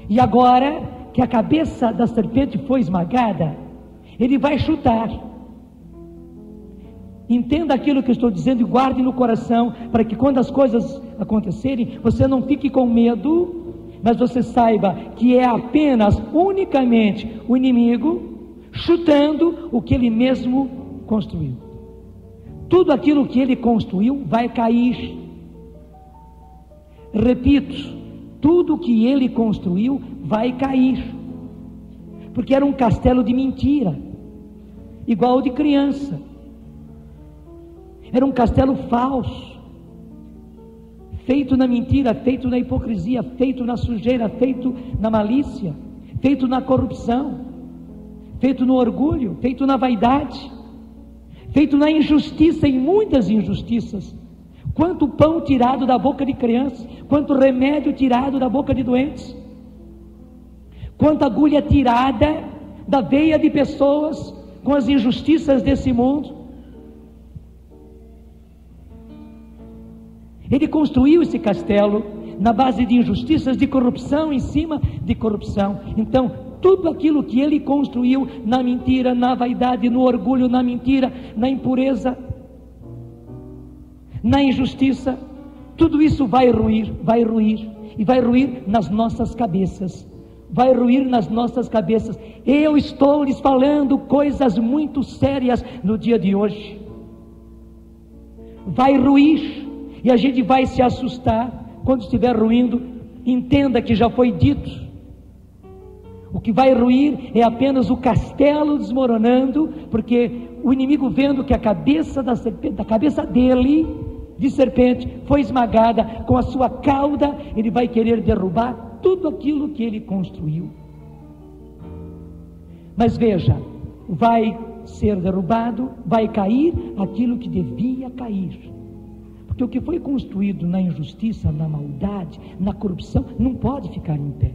E agora que a cabeça da serpente foi esmagada, ele vai chutar. Entenda aquilo que eu estou dizendo e guarde no coração, para que quando as coisas acontecerem, você não fique com medo, mas você saiba que é apenas, unicamente, o inimigo chutando o que ele mesmo construiu. Tudo aquilo que ele construiu vai cair. Repito, tudo que ele construiu vai cair, porque era um castelo de mentira, igual o de criança. Era um castelo falso, feito na mentira, feito na hipocrisia, feito na sujeira, feito na malícia, feito na corrupção, feito no orgulho, feito na vaidade, feito na injustiça, em muitas injustiças. Quanto pão tirado da boca de crianças, quanto remédio tirado da boca de doentes, quanta agulha tirada da veia de pessoas com as injustiças desse mundo. Ele construiu esse castelo na base de injustiças, de corrupção em cima de corrupção. Então, tudo aquilo que ele construiu na mentira, na vaidade, no orgulho, na mentira, na impureza, na injustiça, tudo isso vai ruir, e vai ruir nas nossas cabeças, vai ruir nas nossas cabeças. Eu estou lhes falando coisas muito sérias no dia de hoje. Vai ruir, e a gente vai se assustar quando estiver ruindo. Entenda que já foi dito. O que vai ruir é apenas o castelo desmoronando, porque o inimigo, vendo que a cabeça da serpente, da cabeça dele, de serpente, foi esmagada, com a sua cauda, ele vai querer derrubar tudo aquilo que ele construiu. Mas veja, vai ser derrubado, vai cair aquilo que devia cair. Porque o que foi construído na injustiça, na maldade, na corrupção, não pode ficar em pé.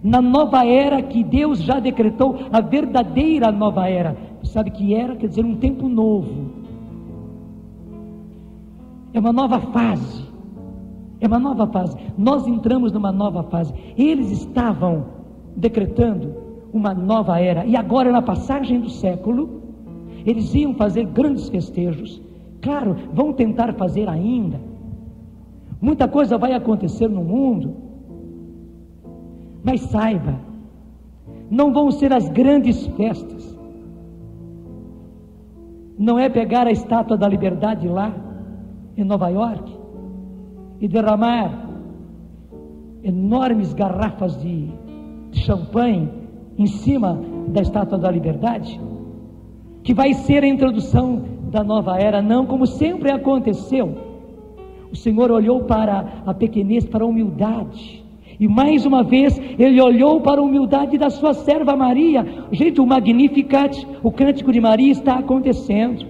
Na nova era que Deus já decretou, a verdadeira nova era, sabe que era? Quer dizer, um tempo novo. É uma nova fase. É uma nova fase. Nós entramos numa nova fase. Eles estavam decretando uma nova era. E agora, na passagem do século, eles iam fazer grandes festejos. Claro, vão tentar fazer ainda. Muita coisa vai acontecer no mundo. Mas saiba, não vão ser as grandes festas. Não é pegar a Estátua da Liberdade lá em Nova York e derramar enormes garrafas de champanhe em cima da Estátua da Liberdade, que vai ser a introdução da nova era. Não, como sempre aconteceu. O Senhor olhou para a pequenez, para a humildade, e mais uma vez Ele olhou para a humildade da sua serva Maria. Gente, o Magnificat, o cântico de Maria está acontecendo.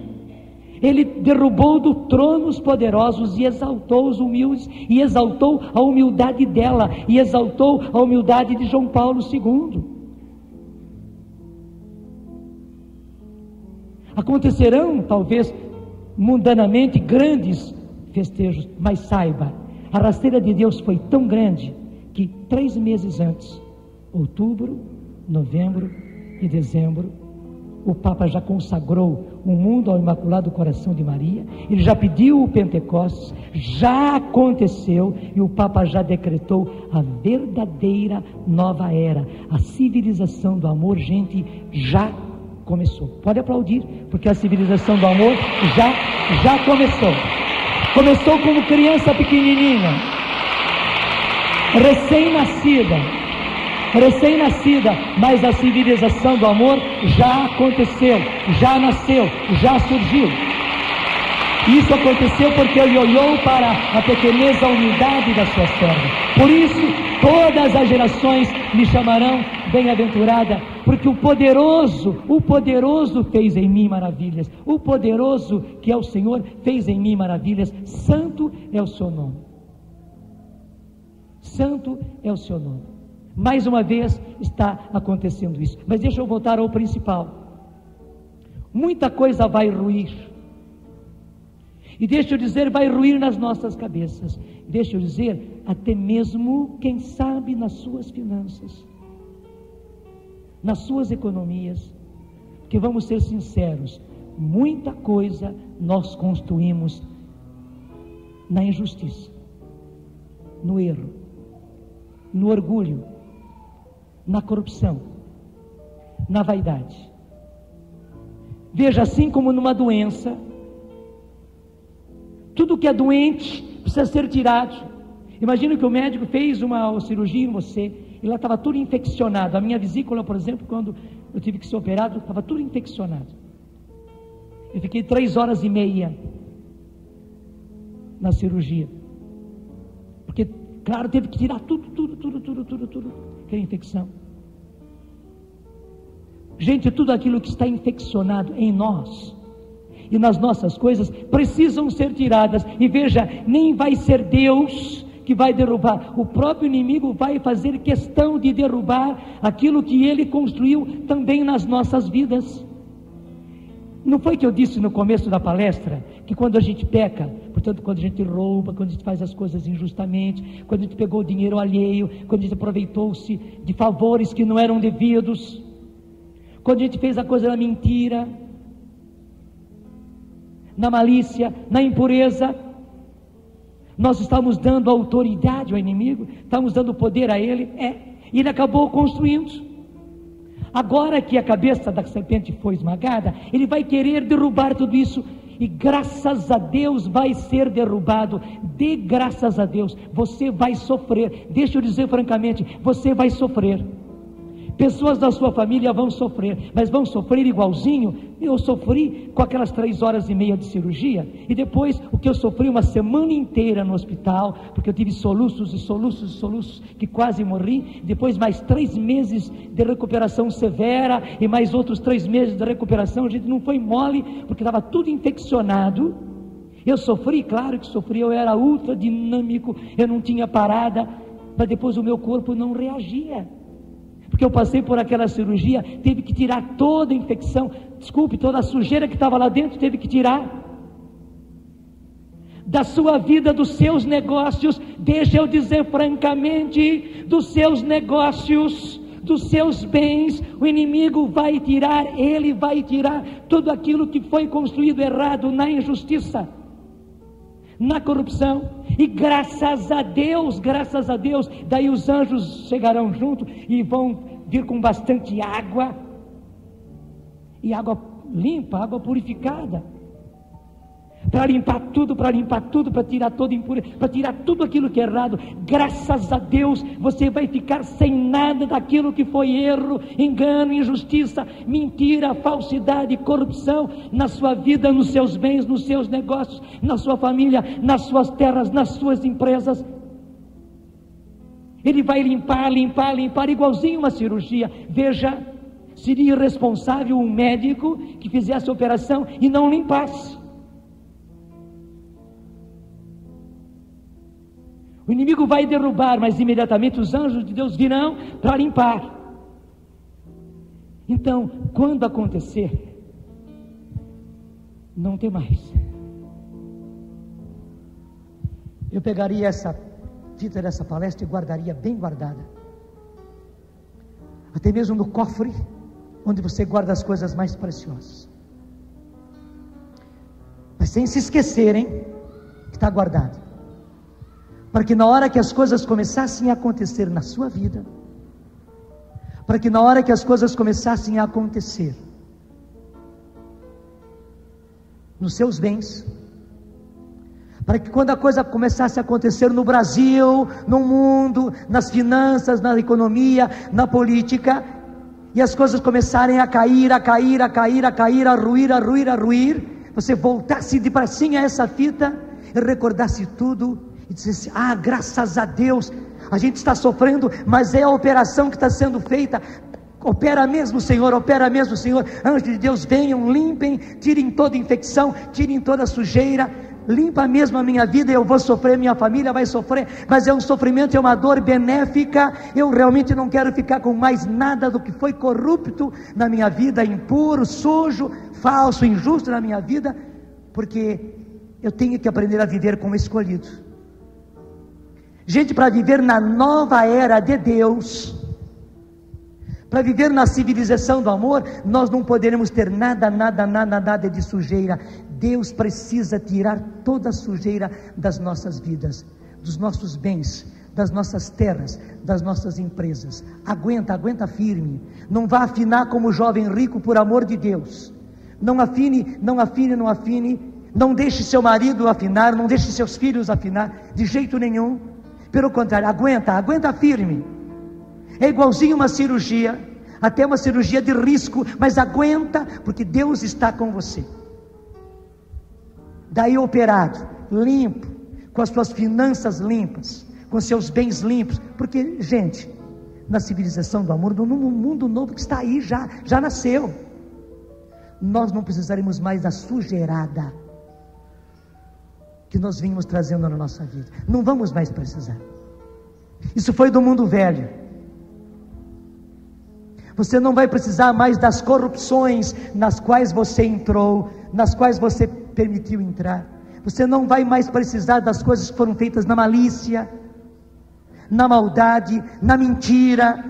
Ele derrubou do trono os poderosos e exaltou os humildes, e exaltou a humildade dela, e exaltou a humildade de João Paulo II. Acontecerão, talvez, mundanamente, grandes festejos, mas saiba, a rasteira de Deus foi tão grande, que 3 meses antes, outubro, novembro e dezembro, O Papa já consagrou o mundo ao Imaculado Coração de Maria, ele já pediu o Pentecostes, já aconteceu, e o Papa já decretou a verdadeira nova era, a civilização do amor, gente, já começou. Pode aplaudir, porque a civilização do amor já começou. Começou como criança pequenininha, recém-nascida, mas a civilização do amor já aconteceu, já nasceu, já surgiu. Isso aconteceu porque ele olhou para a pequenez, a humildade das suas pernas. Por isso, todas as gerações me chamarão bem-aventurada, porque o poderoso fez em mim maravilhas. O poderoso, que é o Senhor, fez em mim maravilhas. Santo é o seu nome. Santo é o seu nome. Mais uma vez está acontecendo isso. Mas deixa eu voltar ao principal. Muita coisa vai ruir. E deixa eu dizer, vai ruir nas nossas cabeças. Deixa eu dizer, até mesmo, quem sabe, nas suas finanças, nas suas economias. Porque vamos ser sinceros, muita coisa nós construímos na injustiça, no erro, no orgulho, na corrupção, na vaidade. Veja, assim como numa doença, tudo que é doente precisa ser tirado. Imagina que o médico fez uma cirurgia em você e lá estava tudo infeccionado. A minha vesícula, por exemplo, quando eu tive que ser operado, estava tudo infeccionado. Eu fiquei 3h30 na cirurgia, porque, claro, teve que tirar tudo, aquela infecção. Gente, tudo aquilo que está infeccionado em nós e nas nossas coisas precisam ser tiradas. E veja, nem vai ser Deus que vai derrubar, o próprio inimigo vai fazer questão de derrubar aquilo que ele construiu também nas nossas vidas. Não foi que eu disse no começo da palestra que quando a gente peca, portanto, quando a gente rouba, quando a gente faz as coisas injustamente, quando a gente pegou o dinheiro alheio, quando a gente aproveitou-se de favores que não eram devidos, quando a gente fez a coisa na mentira, na malícia, na impureza, nós estamos dando autoridade ao inimigo, estamos dando poder a ele, e ele acabou construindo. Agora que a cabeça da serpente foi esmagada, ele vai querer derrubar tudo isso, e graças a Deus vai ser derrubado. Dê graças a Deus, você vai sofrer. Deixa eu dizer francamente, você vai sofrer. Pessoas da sua família vão sofrer, mas vão sofrer igualzinho. Eu sofri com aquelas 3h30 de cirurgia, e depois o que eu sofri uma semana inteira no hospital, porque eu tive soluços, que quase morri. Depois mais 3 meses de recuperação severa, e mais outros 3 meses de recuperação. A gente não foi mole, porque estava tudo infeccionado. Eu sofri, claro que sofri, eu era ultra dinâmico, eu não tinha parada, mas depois o meu corpo não reagia. Porque eu passei por aquela cirurgia, teve que tirar toda a infecção, toda a sujeira que estava lá dentro, teve que tirar. Da sua vida, dos seus negócios, deixa eu dizer francamente, dos seus negócios, dos seus bens, o inimigo vai tirar, ele vai tirar tudo aquilo que foi construído errado na injustiça, na corrupção. E graças a Deus, daí os anjos chegarão junto e vão vir com bastante água, e água limpa, água purificada, para limpar tudo, para tirar toda impureza, para tirar tudo aquilo que é errado. Graças a Deus, você vai ficar sem nada daquilo que foi erro, engano, injustiça, mentira, falsidade, corrupção na sua vida, nos seus bens, nos seus negócios, na sua família, nas suas terras, nas suas empresas. Ele vai limpar, igualzinho uma cirurgia. Veja, seria irresponsável um médico que fizesse a operação e não limpasse. O inimigo vai derrubar, mas imediatamente os anjos de Deus virão para limpar. Então, quando acontecer, não tem mais. Eu pegaria essa fita dessa palestra e guardaria bem guardada, até mesmo no cofre onde você guarda as coisas mais preciosas. Mas sem se esquecerem que está guardado, para que na hora que as coisas começassem a acontecer na sua vida, para que na hora que as coisas começassem a acontecer nos seus bens, para que quando a coisa começasse a acontecer no Brasil, no mundo, nas finanças, na economia, na política, e as coisas começarem a cair, a cair, a cair, a cair, a ruir, a ruir, a ruir, você voltasse de pracinha a essa fita e recordasse tudo e dissesse: ah, graças a Deus, a gente está sofrendo, mas é a operação que está sendo feita. Opera mesmo, Senhor, opera mesmo, Senhor. Anjos de Deus, venham, limpem, tirem toda infecção, tirem toda sujeira, limpa mesmo a minha vida. Eu vou sofrer, minha família vai sofrer, mas é um sofrimento, é uma dor benéfica. Eu realmente não quero ficar com mais nada do que foi corrupto na minha vida, impuro, sujo, falso, injusto na minha vida, porque eu tenho que aprender a viver como escolhido. Gente, para viver na nova era de Deus, para viver na civilização do amor, nós não poderemos ter nada de sujeira. Deus precisa tirar toda a sujeira das nossas vidas, dos nossos bens, das nossas terras, das nossas empresas. Aguenta firme. Não vá afinar como jovem rico, por amor de Deus. Não afine. Não deixe seu marido afinar, não deixe seus filhos afinar, de jeito nenhum. Pelo contrário, aguenta firme. É igualzinho uma cirurgia, até uma cirurgia de risco, mas aguenta, porque Deus está com você. Daí operado, limpo, com as suas finanças limpas, com seus bens limpos, porque, gente, na civilização do amor, no mundo novo que está aí, já nasceu, nós não precisaremos mais da sujeirada que nós vínhamos trazendo na nossa vida. Não vamos mais precisar. Isso foi do mundo velho. Você não vai precisar mais das corrupções nas quais você entrou, nas quais você permitiu entrar. Você não vai mais precisar das coisas que foram feitas na malícia, na maldade, na mentira.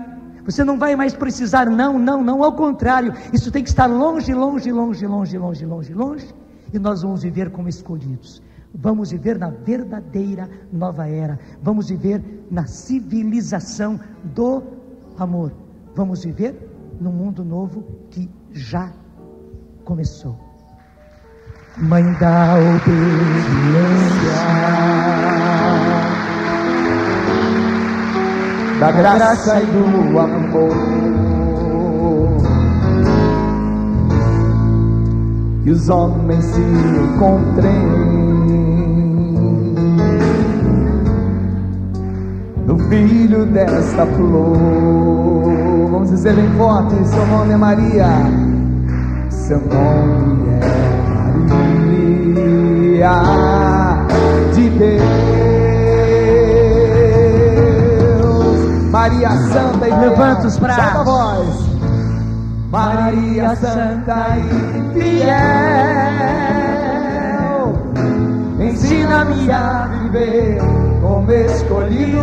Você não vai mais precisar, não, ao contrário, isso tem que estar longe, e nós vamos viver como escolhidos. Vamos viver na verdadeira nova era. Vamos viver na civilização do amor. Vamos viver no mundo novo que já começou. Mãe da obediência, da graça e do amor, que os homens se encontrem no filho desta flor. Vamos dizer bem forte: seu nome é Maria, seu nome é Maria de Deus. Maria Santa e levanta os braços, solta a voz. Maria Santa e fiel, ensina-me a viver como escolhido.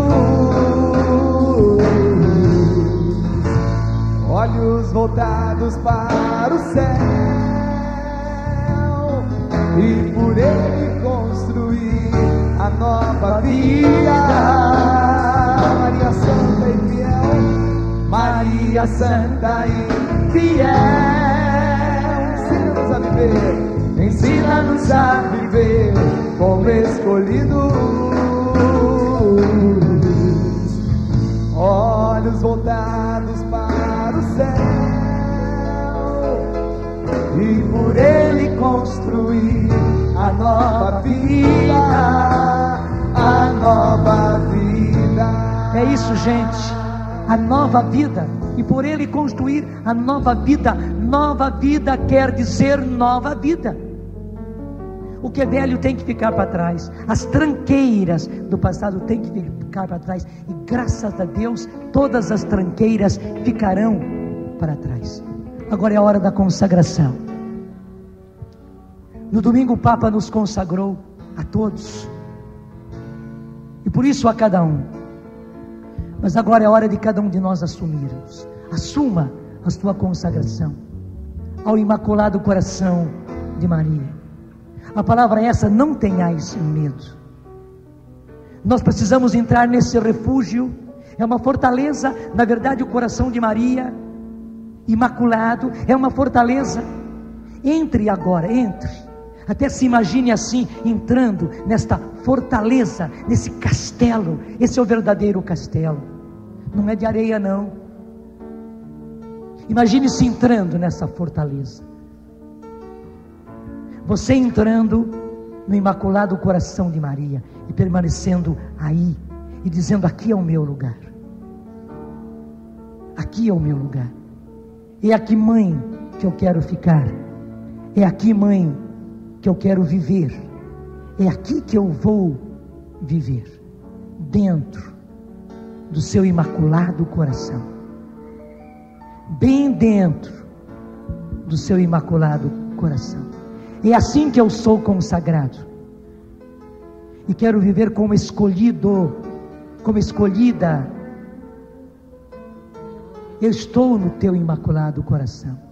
Olhos voltados para o céu, e por ele construir a nova vida. Maria Santa e fiel, Maria Santa e fiel, ensina-nos a viver, ensina-nos a viver como escolhidos. Olhos voltados para o céu, e por ele construir a nova vida, a nova vida. É isso, gente, a nova vida, e por ele construir a nova vida. Nova vida quer dizer nova vida. O que é velho tem que ficar para trás, as tranqueiras do passado tem que ficar para trás, e graças a Deus todas as tranqueiras ficarão para trás. Agora é a hora da consagração. No domingo o Papa nos consagrou a todos, e por isso a cada um. Mas agora é a hora de cada um de nós assumirmos. Assuma a sua consagração ao Imaculado Coração de Maria. A palavra é essa: não tenhais medo. Nós precisamos entrar nesse refúgio, é uma fortaleza. Na verdade, o coração de Maria Imaculado é uma fortaleza. Entre agora, entre. Até se imagine assim, entrando nesta fortaleza, nesse castelo. Esse é o verdadeiro castelo, não é de areia não. Imagine-se entrando nessa fortaleza, você entrando no Imaculado Coração de Maria e permanecendo aí e dizendo: aqui é o meu lugar, aqui é o meu lugar, é aqui, mãe, que eu quero ficar, é aqui, mãe, que eu quero viver, é aqui que eu vou viver, dentro do seu Imaculado Coração, bem dentro do seu Imaculado Coração. É assim que eu sou consagrado e quero viver como escolhido, como escolhida. Eu estou no teu Imaculado Coração.